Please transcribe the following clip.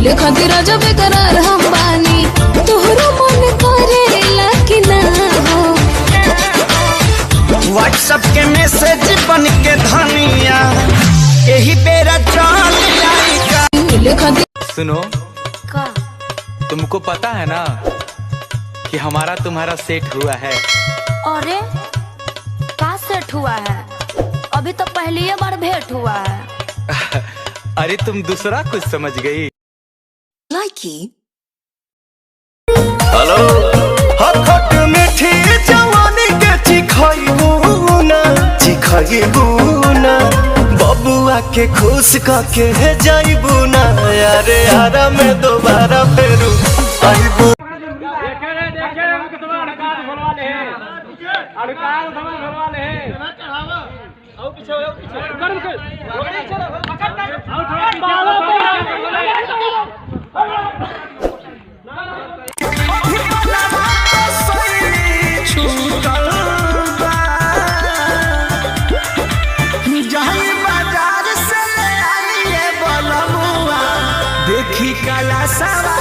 मिले खातिर जब बेकरार हम बानी तोहरो मन करेला कि ना हो। व्हाट्सएप के मैसेज बन के धनिया यही बेरा चल जाएगा। मिले खातिर सुनो का तुमको पता है ना कि हमारा तुम्हारा सेट हुआ है। अरे का सेट हुआ है? अभी तो पहली बार भेंट हुआ है। अरे तुम दूसरा कुछ समझ गई। हेलो खट मीठी जवानी के चिखइबू ना बबुआ के खुश करके जाइबू ना यारे यारा में दोबारा फेरू आइबू। देखी कला सवा